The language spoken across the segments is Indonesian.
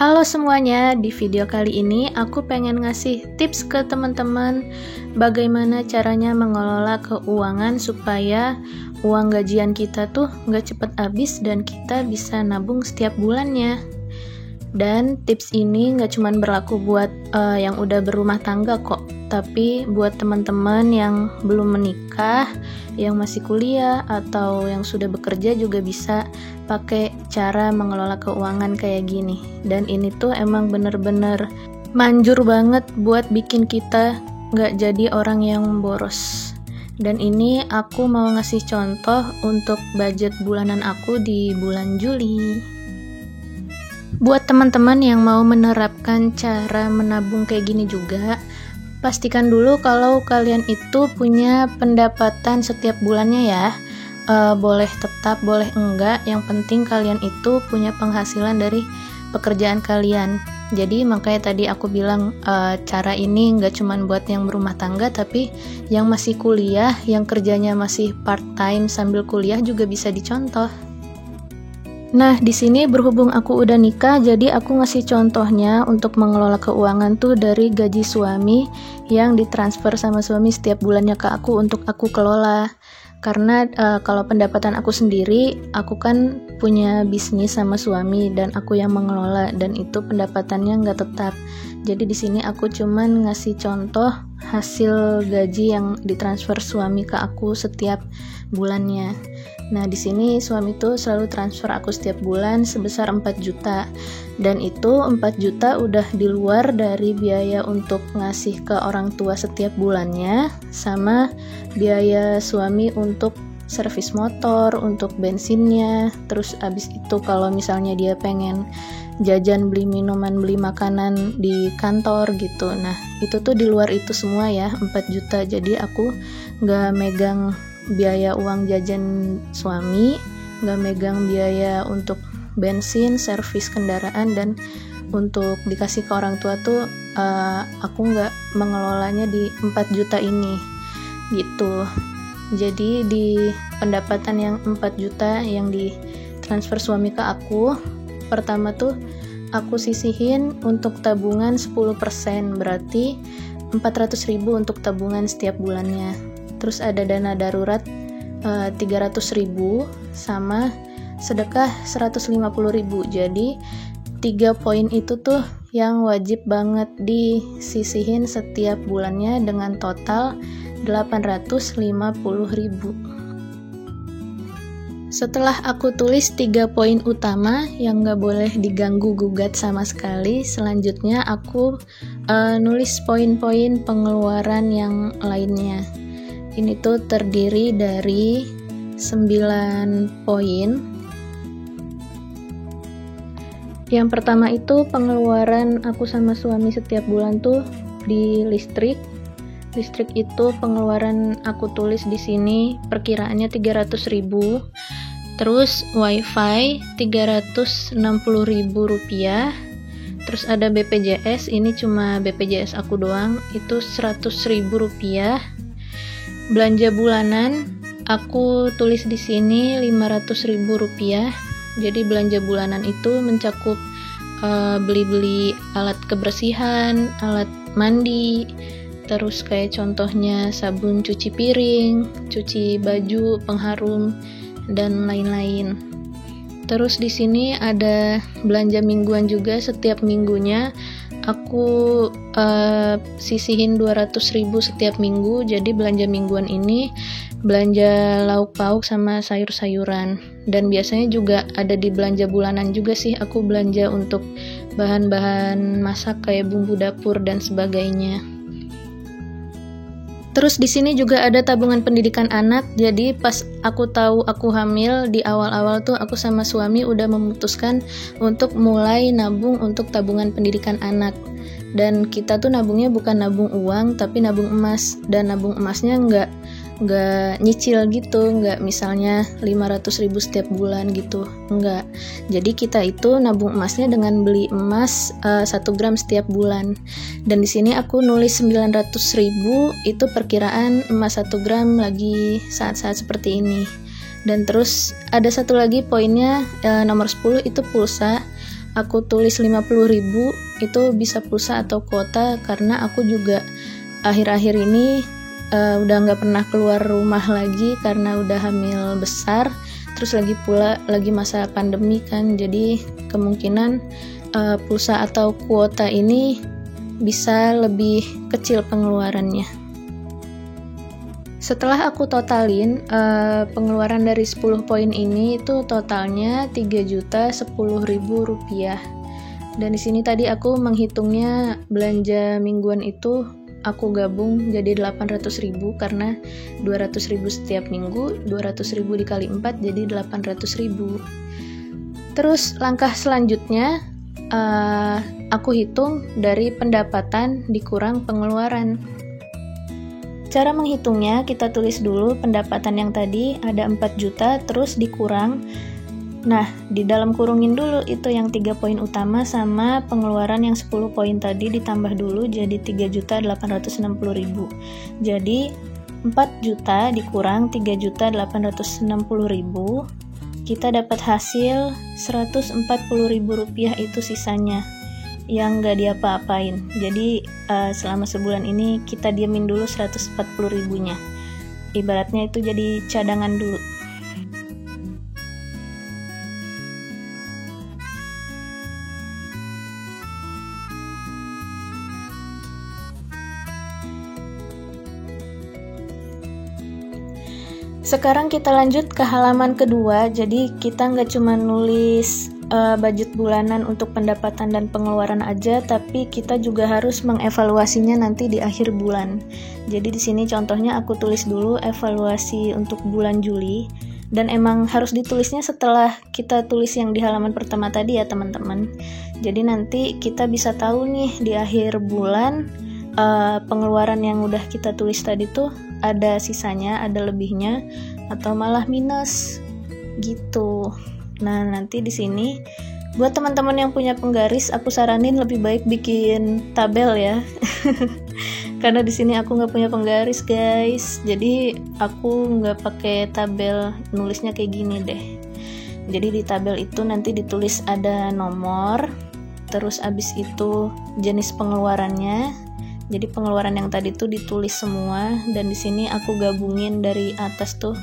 Halo semuanya, di video kali ini aku pengen ngasih tips ke teman-teman bagaimana caranya mengelola keuangan supaya uang gajian kita tuh nggak cepet habis dan kita bisa nabung setiap bulannya. Dan tips ini nggak cuma berlaku buat yang udah berumah tangga kok, tapi buat teman-teman yang belum menikah, yang masih kuliah, atau yang sudah bekerja juga bisa pakai cara mengelola keuangan kayak gini. Dan ini tuh emang bener-bener manjur banget buat bikin kita nggak jadi orang yang boros. Dan ini aku mau ngasih contoh untuk budget bulanan aku di bulan Juli. Buat teman-teman yang mau menerapkan cara menabung kayak gini juga, pastikan dulu kalau kalian itu punya pendapatan setiap bulannya ya. Boleh tetap, boleh enggak, yang penting kalian itu punya penghasilan dari pekerjaan kalian. Jadi makanya tadi aku bilang cara ini nggak cuma buat yang berumah tangga, tapi yang masih kuliah, yang kerjanya masih part time sambil kuliah juga bisa dicontoh. Nah, di sini berhubung aku udah nikah, jadi aku ngasih contohnya untuk mengelola keuangan tuh dari gaji suami yang ditransfer sama suami setiap bulannya ke aku untuk aku kelola. Karena kalau pendapatan aku sendiri, aku kan punya bisnis sama suami dan aku yang mengelola, dan itu pendapatannya nggak tetap. Jadi di sini aku cuman ngasih contoh hasil gaji yang ditransfer suami ke aku setiap bulannya. Nah, di sini suami tuh selalu transfer aku setiap bulan sebesar 4 juta. Dan itu 4 juta udah di luar dari biaya untuk ngasih ke orang tua setiap bulannya, sama biaya suami untuk servis motor, untuk bensinnya. Terus abis itu kalau misalnya dia pengen jajan, beli minuman, beli makanan di kantor gitu. Nah, itu tuh di luar itu semua ya, 4 juta. Jadi aku nggak megang biaya uang jajan suami, nggak megang biaya untuk bensin, servis kendaraan, dan untuk dikasih ke orang tua tuh aku nggak mengelolanya di 4 juta ini gitu. Jadi di pendapatan yang 4 juta yang ditransfer suami ke aku, pertama tuh aku sisihin untuk tabungan 10%, berarti 400.000 untuk tabungan setiap bulannya. Terus ada dana darurat 300.000 sama sedekah 150.000. Jadi 3 poin itu tuh yang wajib banget disisihin setiap bulannya dengan total 850.000. Setelah aku tulis 3 poin utama yang gak boleh diganggu gugat sama sekali, selanjutnya aku nulis poin-poin pengeluaran yang lainnya. Ini tuh terdiri dari 9 poin. Yang pertama itu pengeluaran aku sama suami setiap bulan tuh di listrik. Listrik itu pengeluaran aku tulis di sini perkiraannya 300.000. Terus wifi 360.000 rupiah. Terus ada BPJS, ini cuma BPJS aku doang, itu 100.000 rupiah. Belanja bulanan aku tulis di sini 500.000 rupiah. Jadi belanja bulanan itu mencakup beli-beli alat kebersihan, alat mandi, terus kayak contohnya sabun cuci piring, cuci baju, pengharum, dan lain-lain. Terus di sini ada belanja mingguan juga, setiap minggunya aku sisihin 200.000 setiap minggu. Jadi belanja mingguan ini belanja lauk pauk sama sayur-sayuran. Dan biasanya juga ada di belanja bulanan juga sih, aku belanja untuk bahan-bahan masak kayak bumbu dapur dan sebagainya. Terus di sini juga ada tabungan pendidikan anak. Jadi pas aku tahu aku hamil, di awal-awal tuh aku sama suami udah memutuskan untuk mulai nabung untuk tabungan pendidikan anak. Dan kita tuh nabungnya bukan nabung uang, tapi nabung emas. Dan nabung emasnya nggak nyicil gitu, nggak misalnya 500.000 setiap bulan gitu, nggak. Jadi kita itu nabung emasnya dengan beli emas 1 gram setiap bulan. Dan di sini aku nulis 900.000, itu perkiraan emas 1 gram lagi saat-saat seperti ini. Dan terus ada satu lagi poinnya, nomor 10 itu pulsa. aku tulis 50.000 itu bisa pulsa atau kuota, karena aku juga akhir-akhir ini udah nggak pernah keluar rumah lagi karena udah hamil besar, terus lagi masa pandemi kan, jadi kemungkinan pulsa atau kuota ini bisa lebih kecil pengeluarannya. Setelah aku totalin pengeluaran dari 10 poin ini itu totalnya 3.010.000 rupiah. Dan di sini tadi aku menghitungnya belanja mingguan itu aku gabung jadi 800.000 karena 200.000 setiap minggu, 200.000 dikali 4 jadi 800.000. Terus langkah selanjutnya aku hitung dari pendapatan dikurang pengeluaran. Cara menghitungnya, kita tulis dulu pendapatan yang tadi ada 4 juta, terus dikurang. Nah, di dalam kurungin dulu itu yang 3 poin utama sama pengeluaran yang 10 poin tadi ditambah dulu jadi 3.860.000. Jadi 4 juta dikurang 3.860.000, kita dapat hasil 140.000 rupiah itu sisanya yang gak diapa-apain. Jadi selama sebulan ini kita diamin dulu 140.000-nya. Ibaratnya itu jadi cadangan dulu. Sekarang kita lanjut ke halaman kedua. Jadi kita nggak cuma nulis budget bulanan untuk pendapatan dan pengeluaran aja, tapi kita juga harus mengevaluasinya nanti di akhir bulan. Jadi di sini contohnya aku tulis dulu evaluasi untuk bulan Juli, dan emang harus ditulisnya setelah kita tulis yang di halaman pertama tadi ya teman-teman. Jadi nanti kita bisa tahu nih di akhir bulan pengeluaran yang udah kita tulis tadi tuh ada sisanya, ada lebihnya, atau malah minus gitu. Nah, nanti di sini buat teman-teman yang punya penggaris, aku saranin lebih baik bikin tabel ya. Karena di sini aku nggak punya penggaris guys, jadi aku nggak pakai tabel, nulisnya kayak gini deh. Jadi di tabel itu nanti ditulis ada nomor, terus abis itu jenis pengeluarannya. Jadi pengeluaran yang tadi tuh ditulis semua, dan di sini aku gabungin dari atas tuh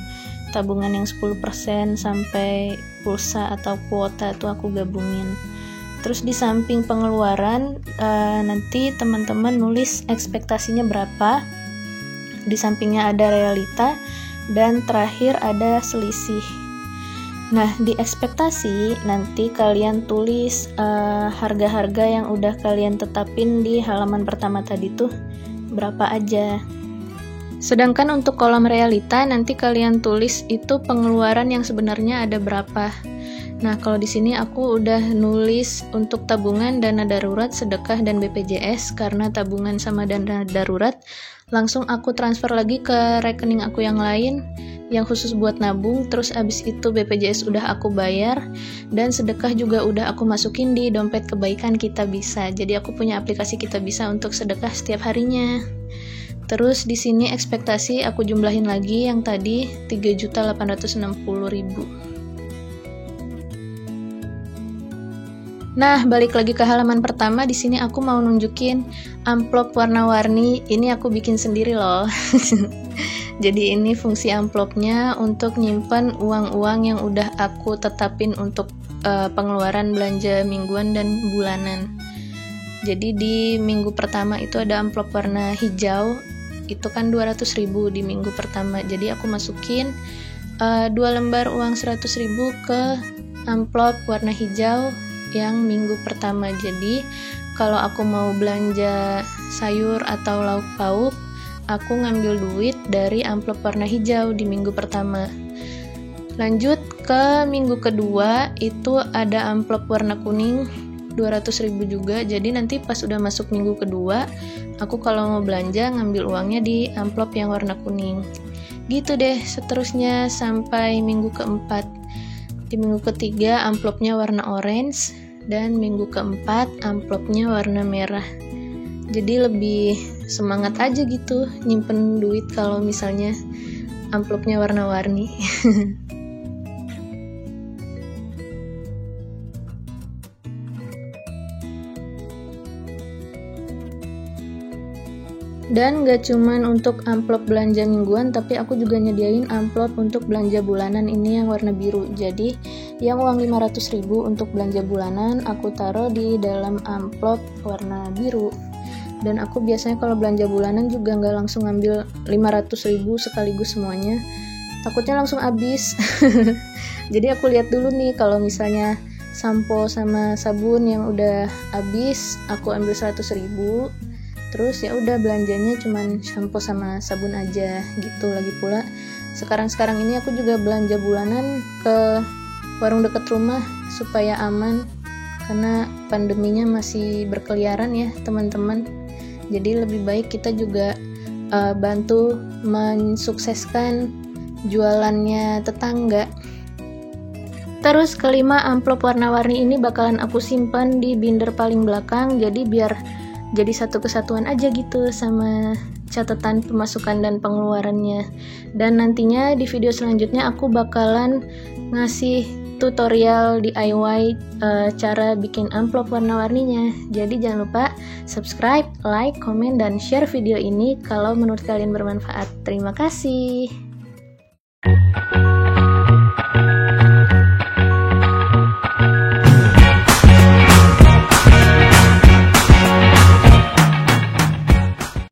tabungan yang 10% sampai pulsa atau kuota tuh aku gabungin. Terus di samping pengeluaran nanti teman-teman nulis ekspektasinya berapa. Di sampingnya ada realita, dan terakhir ada selisih. Nah, di ekspektasi nanti kalian tulis harga-harga yang udah kalian tetapin di halaman pertama tadi tuh berapa aja. Sedangkan untuk kolom realita nanti kalian tulis itu pengeluaran yang sebenarnya ada berapa. Nah, kalau di sini aku udah nulis untuk tabungan, dana darurat, sedekah, dan BPJS, karena tabungan sama dana darurat langsung aku transfer lagi ke rekening aku yang lain yang khusus buat nabung. Terus abis itu BPJS udah aku bayar, dan sedekah juga udah aku masukin di dompet kebaikan Kita Bisa. Jadi aku punya aplikasi Kita Bisa untuk sedekah setiap harinya. Terus di sini ekspektasi aku jumlahin lagi yang tadi 3.860.000. Nah, balik lagi ke halaman pertama. Di sini aku mau nunjukin amplop warna-warni. Ini aku bikin sendiri loh. Jadi ini fungsi amplopnya untuk nyimpan uang-uang yang udah aku tetapin untuk pengeluaran belanja mingguan dan bulanan. Jadi di minggu pertama itu ada amplop warna hijau. Itu kan 200.000 di minggu pertama. Jadi aku masukin 2 lembar uang 100.000 ke amplop warna hijau yang minggu pertama. Jadi kalau aku mau belanja sayur atau lauk pauk, aku ngambil duit dari amplop warna hijau di minggu pertama. Lanjut ke minggu kedua, itu ada amplop warna kuning 200.000 juga. Jadi nanti pas udah masuk minggu kedua, aku kalau mau belanja ngambil uangnya di amplop yang warna kuning. Gitu deh seterusnya sampai minggu keempat. Di minggu ketiga amplopnya warna orange, dan minggu keempat amplopnya warna merah. Jadi lebih semangat aja gitu nyimpen duit kalau misalnya amplopnya warna-warni. Dan gak cuman untuk amplop belanja mingguan, tapi aku juga nyediain amplop untuk belanja bulanan, ini yang warna biru. Jadi yang uang 500.000 untuk belanja bulanan aku taruh di dalam amplop warna biru. Dan aku biasanya kalau belanja bulanan juga gak langsung ngambil 500.000 sekaligus semuanya, takutnya langsung habis. Jadi aku lihat dulu nih, kalau misalnya sampo sama sabun yang udah habis, aku ambil 100.000. Terus ya udah belanjanya cuman sampo sama sabun aja gitu. Lagi pula sekarang ini aku juga belanja bulanan ke warung dekat rumah supaya aman, karena pandeminya masih berkeliaran ya teman-teman. Jadi lebih baik kita juga bantu mensukseskan jualannya tetangga. Terus kelima, amplop warna-warni ini bakalan aku simpan di binder paling belakang, jadi biar jadi satu kesatuan aja gitu sama catatan pemasukan dan pengeluarannya. Dan nantinya di video selanjutnya aku bakalan ngasih tutorial DIY cara bikin amplop warna-warninya. Jadi jangan lupa subscribe, like, komen, dan share video ini kalau menurut kalian bermanfaat. Terima kasih.